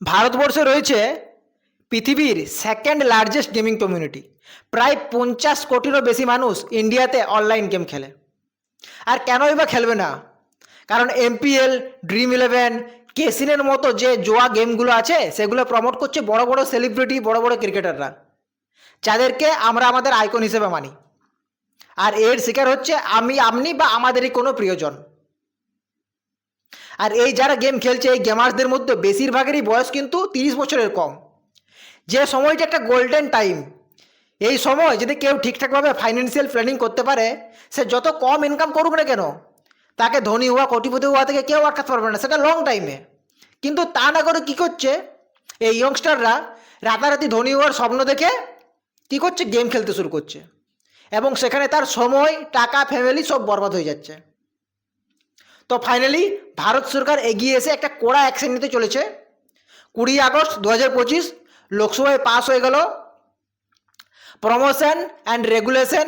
ভারতবর্ষে রয়েছে পৃথিবীর সেকেন্ড লার্জেস্ট গেমিং কমিউনিটি। প্রায় 50 কোটিরও বেশি মানুষ ইন্ডিয়াতে অনলাইন গেম খেলে। আর কেনই বা খেলবে না? কারণ এমপিএল, ড্রিম 11, কেসিনের মতো যে জোয়া গেমগুলো আছে সেগুলো প্রমোট করছে বড় বড় সেলিব্রিটি, বড় বড় ক্রিকেটাররা, যাদেরকে আমরা আমাদের আইকন হিসেবে মানি। আর এর শিকার হচ্ছে আপনি বা আমাদেরই কোনো প্রিয়জন। আর এই যারা গেম খেলছে, এই গেমার্সদের মধ্যে বেশিরভাগেরই বয়স কিন্তু 30 বছরের কম। যে সময়টা একটা গোল্ডেন টাইম, এই সময় যদি কেউ ঠিকঠাকভাবে ফাইন্যান্সিয়াল প্ল্যানিং করতে পারে, সে যত কম ইনকাম করুক না কেন, তাকে ধনী হওয়া, কোটিপতি হওয়া থেকে কেউ আটকাতে পারবে না, সেটা লং টাইমে। কিন্তু তা না করে কী করছে এই ইয়ংস্টাররা? রাতারাতি ধনী হওয়ার স্বপ্ন দেখে কী করছে? গেম খেলতে শুরু করছে, এবং সেখানে তার সময়, টাকা, ফ্যামিলি সব বরবাদ হয়ে যাচ্ছে। তো ফাইনালি ভারত সরকার এগিয়ে এসে একটা কড়া অ্যাকশন নিতে চলেছে। 20 আগস্ট 2025 লোকসভায় পাস হয়ে গেল promotion and regulation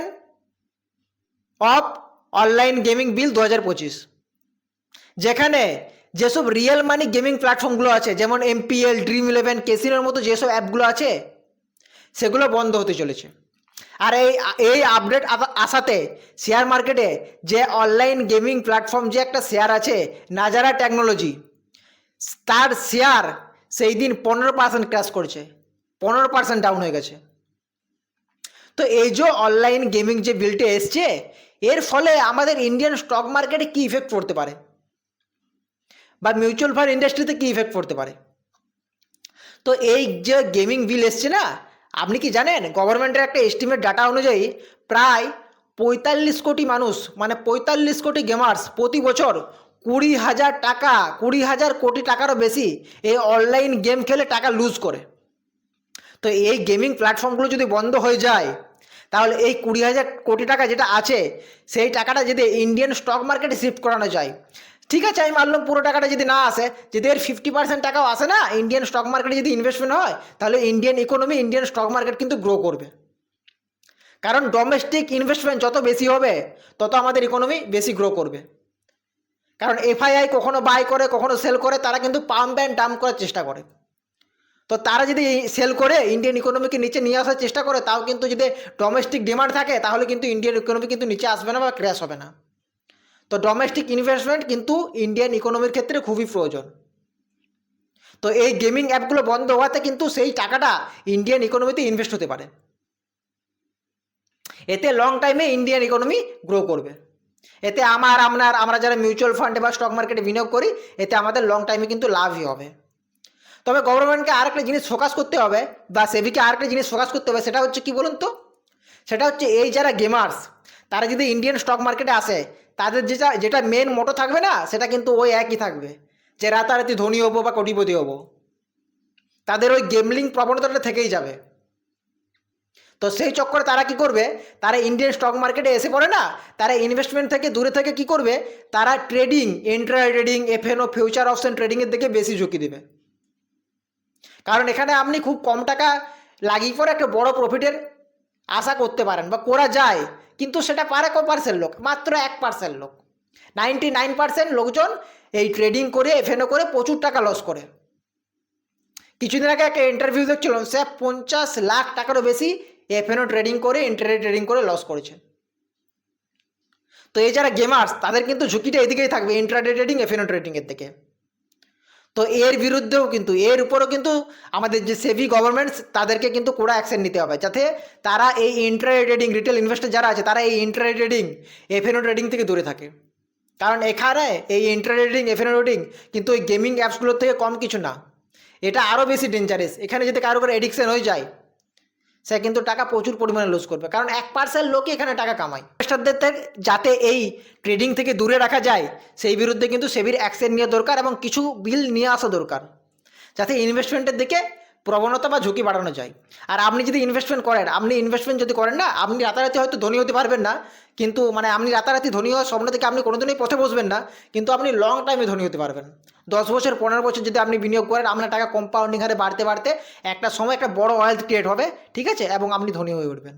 of online gaming বিল 2025, যেখানে যেসব রিয়েল মানি গেমিং প্ল্যাটফর্মগুলো আছে, যেমন এমপিএল, ড্রিম 11, কেসিনোর মতো যেসব অ্যাপগুলো আছে, সেগুলো বন্ধ হতে চলেছে। আর এই আপডেট আসাতে শেয়ার মার্কেটে যে অনলাইন গেমিং প্ল্যাটফর্ম যে একটা শেয়ার আছে, নাজারা টেকনোলজি, তার শেয়ার সেই দিন 15% ক্র্যাশ করছে, 15% ডাউন হয়ে গেছে। তো এই যে অনলাইন গেমিং যে বিলটা এসছে, এর ফলে আমাদের ইন্ডিয়ান স্টক মার্কেটে কী ইফেক্ট পড়তে পারে, বা মিউচুয়াল ফান্ড ইন্ডাস্ট্রিতে কী ইফেক্ট পড়তে পারে? তো এই যে গেমিং বিল এসছে না, আপনি কি জানেন গভর্নমেন্টের একটা এস্টিমেট ডাটা অনুযায়ী প্রায় 45 কোটি মানুষ, মানে 45 কোটি গেমার্স প্রতি বছর 20,000 টাকা, 20,000 কোটি টাকারও বেশি এই অনলাইন গেম খেলে টাকা লুজ করে। তো এই গেমিং প্ল্যাটফর্মগুলো যদি বন্ধ হয়ে যায়, তাহলে এই 20,000 কোটি টাকা যেটা আছে, সেই টাকাটা যদি ইন্ডিয়ান স্টক মার্কেটে শিফট করানো যায়, ঠিক আছে, আমি মানলাম পুরো টাকাটা যদি না আসে, যদি এর 50% টাকাও আসে না ইন্ডিয়ান স্টক মার্কেটে যদি ইনভেস্টমেন্ট হয়, তাহলে Indian economy, Indian stock market কিন্তু গ্রো করবে। কারণ ডোমেস্টিক ইনভেস্টমেন্ট যত বেশি হবে, তত আমাদের ইকোনমি বেশি গ্রো করবে। কারণ এফআইআই কখনো বাই করে, কখনো সেল করে, তারা কিন্তু পাম্প অ্যান্ড ডাম্প করার চেষ্টা করে। তো তারা যদি সেল করে ইন্ডিয়ান ইকোনমিকে নিচে নিয়ে আসার চেষ্টা করে, তাও কিন্তু যদি ডোমেস্টিক ডিমান্ড থাকে, তাহলে কিন্তু ইন্ডিয়ান ইকোনমি কিন্তু নিচে আসবে না বা ক্র্যাশ হবে না। তো ডোমেস্টিক ইনভেস্টমেন্ট কিন্তু ইন্ডিয়ান ইকোনমির ক্ষেত্রে খুবই প্রয়োজন। তো এই গেমিং অ্যাপগুলো বন্ধ হওয়াতে কিন্তু সেই টাকাটা ইন্ডিয়ান ইকোনমিতে ইনভেস্ট হতে পারে। এতে লং টাইমে ইন্ডিয়ান ইকোনমি গ্রো করবে। এতে আমরা যারা মিউচুয়াল ফান্ডে বা স্টক মার্কেটে বিনিয়োগ করি, এতে আমাদের লং টাইমে কিন্তু লাভই হবে। তবে গভর্নমেন্টকে আরেকটা জিনিস ফোকাস করতে হবে, বা সেবিকে আরেকটা জিনিস ফোকাস করতে হবে, সেটা হচ্ছে কি বলুন তো? সেটা হচ্ছে এই যারা গেমার্স, তারা যদি ইন্ডিয়ান স্টক মার্কেটে আসে, তাদের যেটা মেন মোটো থাকবে না, সেটা কিন্তু ওই একই থাকবে, যে রাতারাতি ধনী হবো বা কোটিপতি হবো। তাদের ওই গেমলিং প্রবণতাটা থেকেই যাবে। তো সেই চক্করে তারা কি করবে? তারা ইন্ডিয়ান স্টক মার্কেটে এসে পড়ে না, তারা ইনভেস্টমেন্ট থেকে দূরে থেকে কি করবে? তারা trading, intra trading, FNO, future option ট্রেডিংয়ের দিকে বেশি ঝুঁকি দেবে। কারণ এখানে আপনি খুব কম টাকা লাগিয়ে পরে একটা বড় প্রফিটের আশা করতে পারেন, বা করা যায়, কিন্তু সেটা পারে ক%? লোক, মাত্র 1% লোক। 99% লোকজন এই ট্রেডিং করে, এফএনও করে প্রচুর টাকা লস করে। কিছুদিন আগে একটা ইন্টারভিউ দেখছিলাম, সে 50 লাখ টাকারও বেশি এফএনও ট্রেডিং করে, ইন্টারডে ট্রেডিং করে লস করেছে। তো এই যারা গেমার্স, তাদের কিন্তু ঝুঁকিটা এদিকেই থাকবে, ইন্ট্রাডে ট্রেডিং, এফএনও ট্রেডিংয়ের দিকে। তো এর বিরুদ্ধেও কিন্তু, এর উপরও কিন্তু আমাদের যে সেবি গভর্নমেন্টস, তাদেরকে কিন্তু কড়া অ্যাকশন নিতে হবে, যাতে তারা এই ইন্ট্রাডে ট্রেডিং, রিটেল ইনভেস্টর যারা আছে, তারা এই ইন্ট্রাডে ট্রেডিং, এফএনও ট্রেডিং থেকে দূরে থাকে। কারণ এখানে এই ইন্ট্রাডে ট্রেডিং, এফএনও ট্রেডিং কিন্তু ওই গেমিং অ্যাপসগুলোর থেকে কম কিছু না, এটা আরও বেশি ডেঞ্জারাস। এখানে যদি কারো করে এডিকশন হয়ে যায়, সে কিন্তু টাকা প্রচুর পরিমাণে লস করবে, কারণ 1% লোকই এখানে টাকা কামায়। ইনভেস্টরদের যাতে এই ট্রেডিং থেকে দূরে রাখা যায়, সেই বিরুদ্ধে কিন্তু সেবির অ্যাকশন নেওয়া দরকার, এবং কিছু বিল নিয়ে আসা দরকার, যাতে ইনভেস্টমেন্টের দিকে প্রবণতা বা ঝুঁকি বাড়ানো যায়। আর আপনি যদি ইনভেস্টমেন্ট করেন না, আপনি রাতারাতি হয়তো ধনী হতে পারবেন না, কিন্তু মানে আপনি রাতারাতি ধনী হওয়ার স্বপ্ন থেকে আপনি কোনোদিনই পথে বসবেন না, কিন্তু আপনি লং টাইমে ধনী হতে পারবেন। 10 বছর, 15 বছর যদি আপনি বিনিয়োগ করেন, আপনার টাকা কম্পাউন্ডিং হারে বাড়তে বাড়তে একটা সময় একটা বড় ওয়েলথ ক্রিয়েট হবে, ঠিক আছে, এবং আপনি ধনী হয়ে উঠবেন।